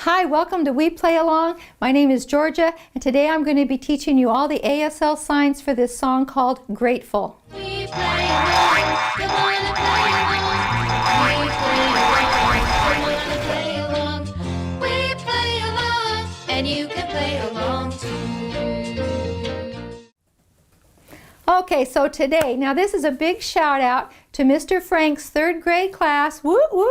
Hi, welcome to We Play Along. My name is Georgia, and today I'm going to be teaching you all the ASL signs for this song called Grateful. We play along, come on and play along. We play along, come on and play along. We play along, and you can play along too. Okay, so today, now this is a big shout out to Mr. Frank's third grade class. Woo woo!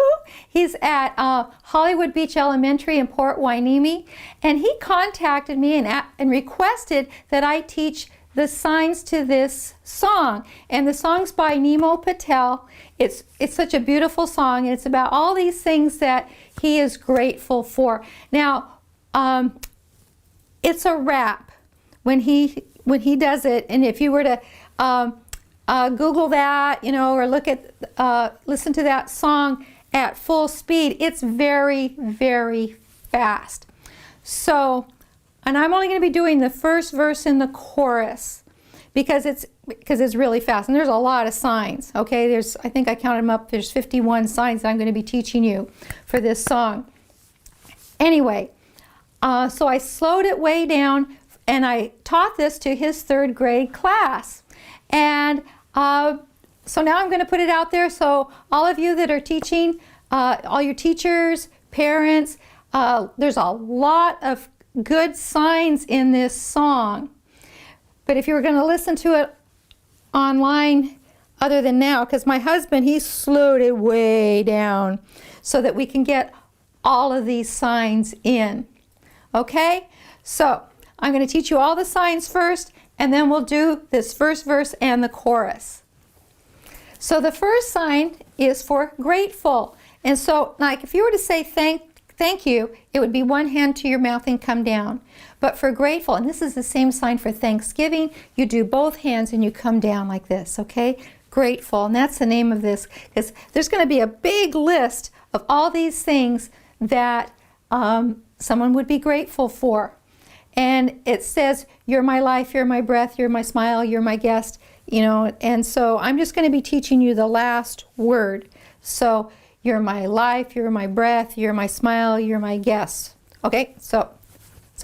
He's at Hollywood Beach Elementary in Port Hueneme, and he contacted me and requested that I teach the signs to this song. And the song's by Nimo Patel. It's such a beautiful song, and it's about all these things that he is grateful for. Now, it's a rap when he does it, and if you were to Google that, or look at, listen to that song at full speed, it's very, very fast. So, and I'm only going to be doing the first verse in the chorus because it's really fast, and there's a lot of signs. Okay, I think I counted them up. There's 51 signs that I'm going to be teaching you for this song. Anyway, so I slowed it way down, and I taught this to his third grade class. And so now I'm going to put it out there so all of you that are teaching, all your teachers, parents, there's a lot of good signs in this song. But if you were going to listen to it online other than now, because my husband, he slowed it way down so that we can get all of these signs in. Okay? So I'm going to teach you all the signs first, and then we'll do this first verse and the chorus. So the first sign is for grateful. And so, like, if you were to say thank you, it would be one hand to your mouth and come down. But for grateful, and this is the same sign for Thanksgiving, you do both hands and you come down like this, okay? Grateful, and that's the name of this, because there's going to be a big list of all these things that someone would be grateful for. And it says, you're my life, you're my breath, you're my smile, you're my guest, and so I'm just going to be teaching you the last word. So you're my life, you're my breath, you're my smile, you're my guest. Okay, so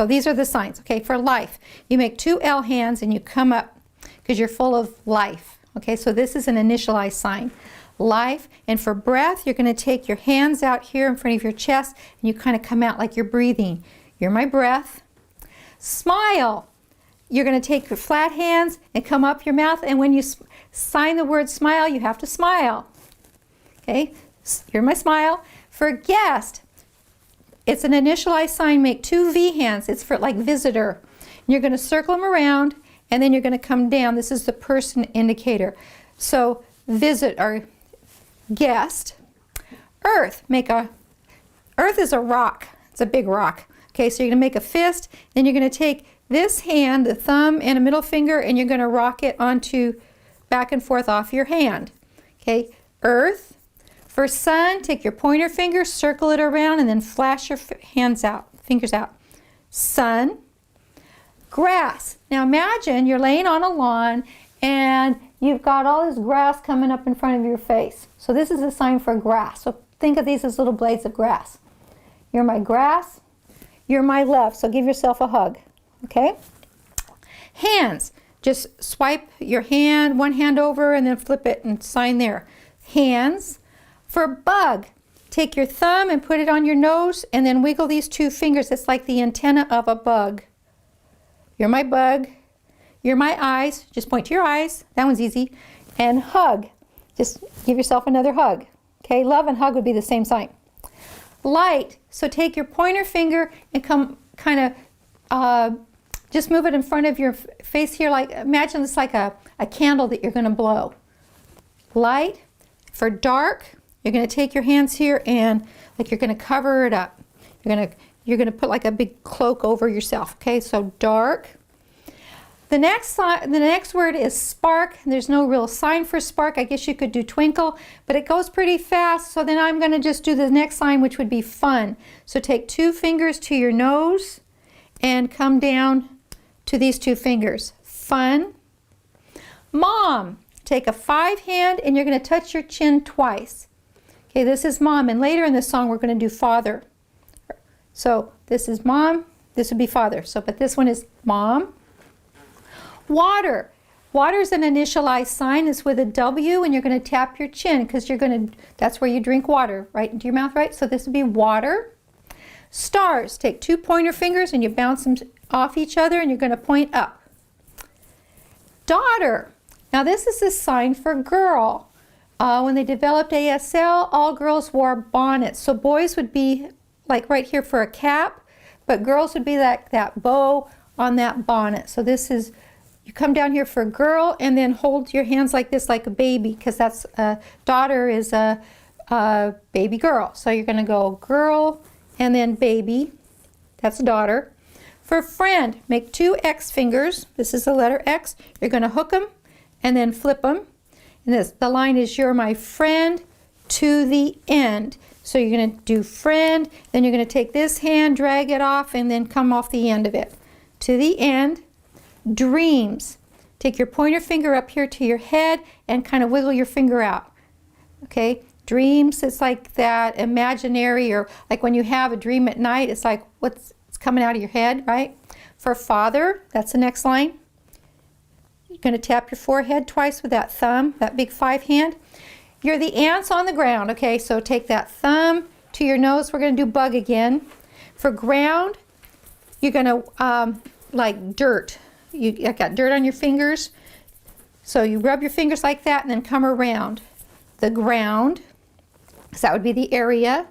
these are the signs. Okay, for life, you make two L hands and you come up because you're full of life. Okay, so this is an initialized sign. Life. And for breath, you're going to take your hands out here in front of your chest and you kind of come out like you're breathing. You're my breath. Smile. You're going to take your flat hands and come up your mouth, and when you sign the word smile, you have to smile. Okay? You're my smile. For guest, it's an initialized sign. Make two V hands. It's for like visitor. And you're going to circle them around, and then you're going to come down. This is the person indicator. So visit or guest. Earth. Earth is a rock. It's a big rock. Okay, so you're going to make a fist, then you're going to take this hand, the thumb and a middle finger, and you're going to rock it onto back and forth off your hand. Okay, earth. For sun, take your pointer finger, circle it around, and then flash your fingers out. Sun. Grass. Now imagine you're laying on a lawn and you've got all this grass coming up in front of your face. So this is a sign for grass. So think of these as little blades of grass. You're my grass. You're my love, so give yourself a hug, okay? Hands, just swipe your hand, one hand over, and then flip it and sign there. Hands. For bug, take your thumb and put it on your nose, and then wiggle these two fingers. It's like the antenna of a bug. You're my bug. You're my eyes. Just point to your eyes. That one's easy. And hug. Just give yourself another hug. Okay, love and hug would be the same sign. Light. So take your pointer finger and come kind of just move it in front of your face here. Like, imagine it's like a candle that you're going to blow. Light. For dark, you're going to take your hands here and like you're going to cover it up. You're going to put like a big cloak over yourself. Okay, so dark. The next word is spark. There's no real sign for spark. I guess you could do twinkle, but it goes pretty fast. So then I'm going to just do the next sign, which would be fun. So take two fingers to your nose and come down to these two fingers. Fun. Mom. Take a 5 hand and you're going to touch your chin twice. Okay, this is mom. And later in the song, we're going to do father. So this is mom, this would be father. So, but this one is mom. Water. Water is an initialized sign. It's with a W, and you're going to tap your chin because that's where you drink water, right into your mouth, right? So this would be water. Stars. Take 2 pointer fingers and you bounce them off each other, and you're going to point up. Daughter. Now this is a sign for girl. When they developed ASL, all girls wore bonnets. So boys would be like right here for a cap, but girls would be like that bow on that bonnet. So this is, you come down here for a girl and then hold your hands like this like a baby, because that's daughter is a baby girl. So you're going to go girl and then baby. That's daughter. For friend, make 2 X fingers. This is the letter X. You're going to hook them and then flip them. And the line is you're my friend to the end. So you're going to do friend, then you're going to take this hand, drag it off, and then come off the end of it. To the end. Dreams. Take your pointer finger up here to your head and kind of wiggle your finger out. Okay? Dreams, it's like that imaginary, or like when you have a dream at night, it's like what's coming out of your head, right? For father, that's the next line. You're going to tap your forehead twice with that thumb, that big 5 hand. You're the ants on the ground, okay? So take that thumb to your nose. We're going to do bug again. For ground, you're going to, like dirt. You got dirt on your fingers. So you rub your fingers like that and then come around. The ground, so that would be the area.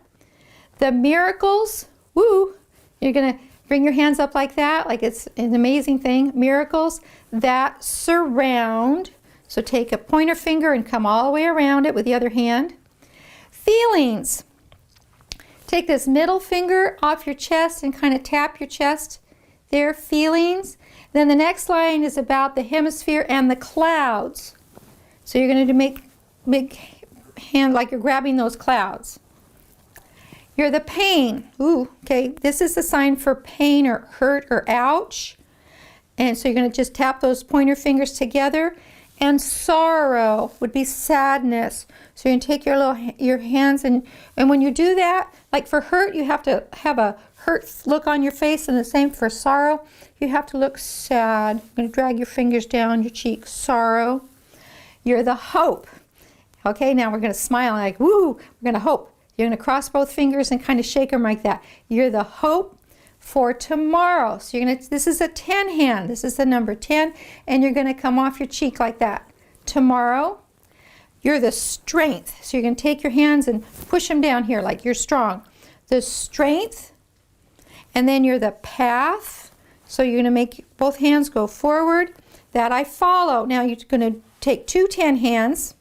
The miracles, woo, you're going to bring your hands up like that, like it's an amazing thing. Miracles that surround. So take a pointer finger and come all the way around it with the other hand. Feelings. Take this middle finger off your chest and kind of tap your chest there. Feelings. Then the next line is about the hemisphere and the clouds. So you're going to make big hand like you're grabbing those clouds. You're the pain. Ooh, okay. This is the sign for pain or hurt or ouch. And so you're going to just tap those pointer fingers together. And sorrow would be sadness. So you're going to take your hands and when you do that, like for hurt, you have to have a hurt look on your face, and the same for sorrow. You have to look sad. You're going to drag your fingers down your cheek. Sorrow. You're the hope. Okay, now we're going to smile like, woo, we're going to hope. You're going to cross both fingers and kind of shake them like that. You're the hope for tomorrow. So you're going to, this is a 10 hand. This is the number 10, and you're going to come off your cheek like that. Tomorrow, you're the strength. So you're going to take your hands and push them down here like you're strong. The strength, and then you're the path. So you're going to make both hands go forward. That I follow. Now you're going to take 2 10 hands,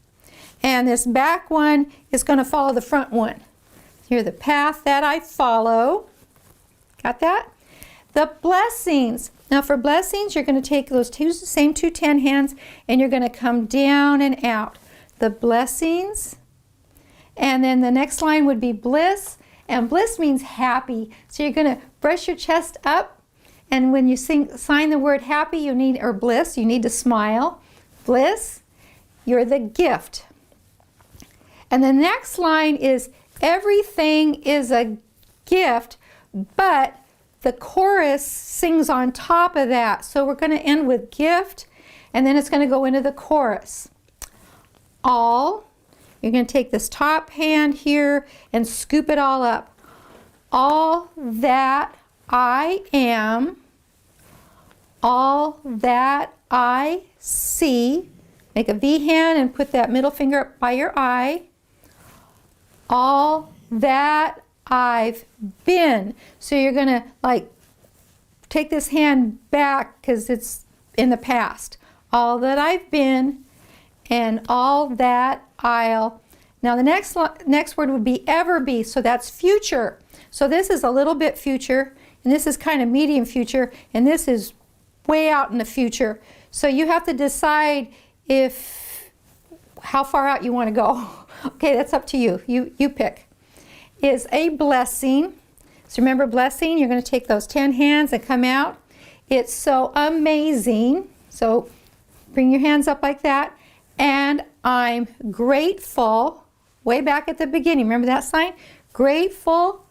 and this back one is going to follow the front one. You're the path that I follow. Got that? The blessings. Now for blessings, you're going to take those same 2 10 hands, and you're going to come down and out. The blessings. And then the next line would be bliss. And bliss means happy. So you're going to brush your chest up. And when you sign the word happy, or bliss, you need to smile. Bliss. You're the gift. And the next line is everything is a gift, but the chorus sings on top of that. So we're going to end with gift, and then it's going to go into the chorus. All. You're going to take this top hand here and scoop it all up. All that I am, all that I see. Make a V hand and put that middle finger up by your eye. All that I've been. So you're going to like take this hand back because it's in the past. All that I've been and all that I'll. Now the next word would be ever be. So that's future. So this is a little bit future, and this is kind of medium future, and this is way out in the future. So you have to decide how far out you want to go. Okay, that's up to you. You pick. Is a blessing. So remember blessing, you're going to take those 10 hands and come out. It's so amazing. So bring your hands up like that. And I'm grateful. Way back at the beginning, remember that sign? Grateful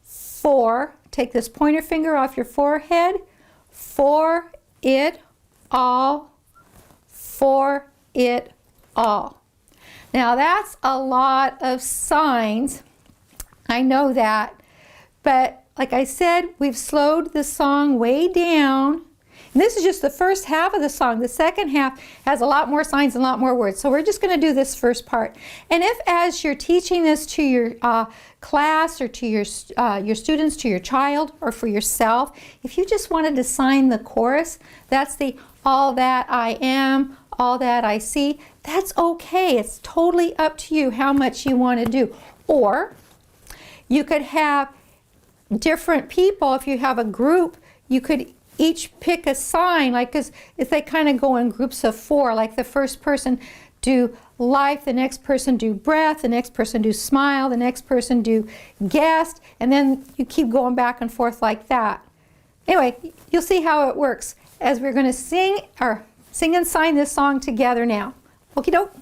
for take this pointer finger off your forehead. For it all. For it all. Now that's a lot of signs. I know that. But like I said, we've slowed the song way down. And this is just the first half of the song. The second half has a lot more signs and a lot more words. So we're just going to do this first part. And if as you're teaching this to your class or to your students, to your child, or for yourself, if you just wanted to sign the chorus, that's the all that I am, all that I see, that's okay. It's totally up to you how much you want to do. Or you could have different people. If you have a group, you could each pick a sign, like, because if they kind of go in groups of 4, like the first person do life, the next person do breath, the next person do smile, the next person do guest, and then you keep going back and forth like that. Anyway, you'll see how it works as we're going to sing and sign this song together now. Okie doke.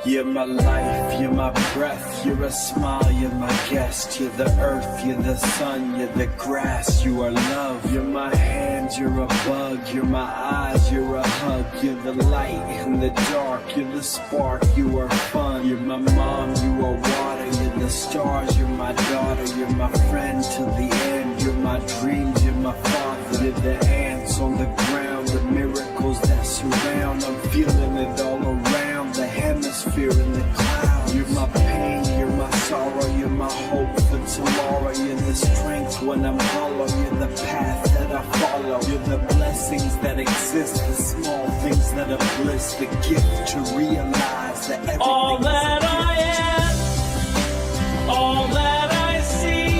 You're my life, you're my breath, you're a smile, you're my guest. You're the earth, you're the sun, you're the grass, you are love. You're my hands, you're a bug, you're my eyes, you're a hug. You're the light in the dark, you're the spark, you are fun. You're my mom, you are water, you're the stars, you're my daughter. You're my friend till the end, you're my dreams, you're my father. You're the ants on the ground, the miracles that surround. I'm feeling it all around, the hemisphere in the clouds. You're my pain, you're my sorrow, you're my hope for tomorrow. You're the strength when I'm hollow, you're the path that I follow. You're the blessings that exist, the small things that are bliss, the gift to realize that everything all that is a gift. I am, all that I see,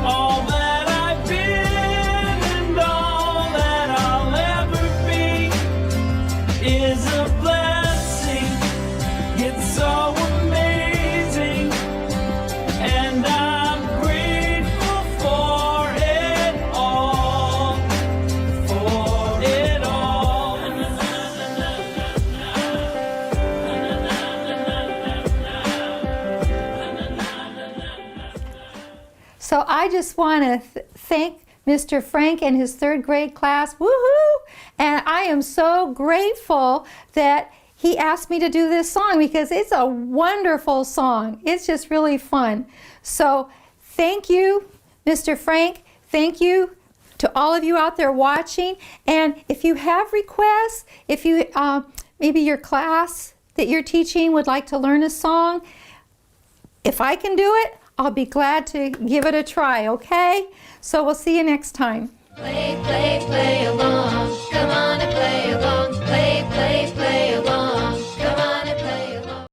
all that I've been, and all that I'll ever be is a blessing. It's so amazing, and I'm grateful for it all, for it all. So I just want to thank Mr. Frank and his 3rd grade class. Woohoo! And I am so grateful that he asked me to do this song because it's a wonderful song. It's just really fun. So thank you, Mr. Frank. Thank you to all of you out there watching. And if you have requests, if you maybe your class that you're teaching would like to learn a song, if I can do it, I'll be glad to give it a try, okay? So we'll see you next time. Play, play, play along. Come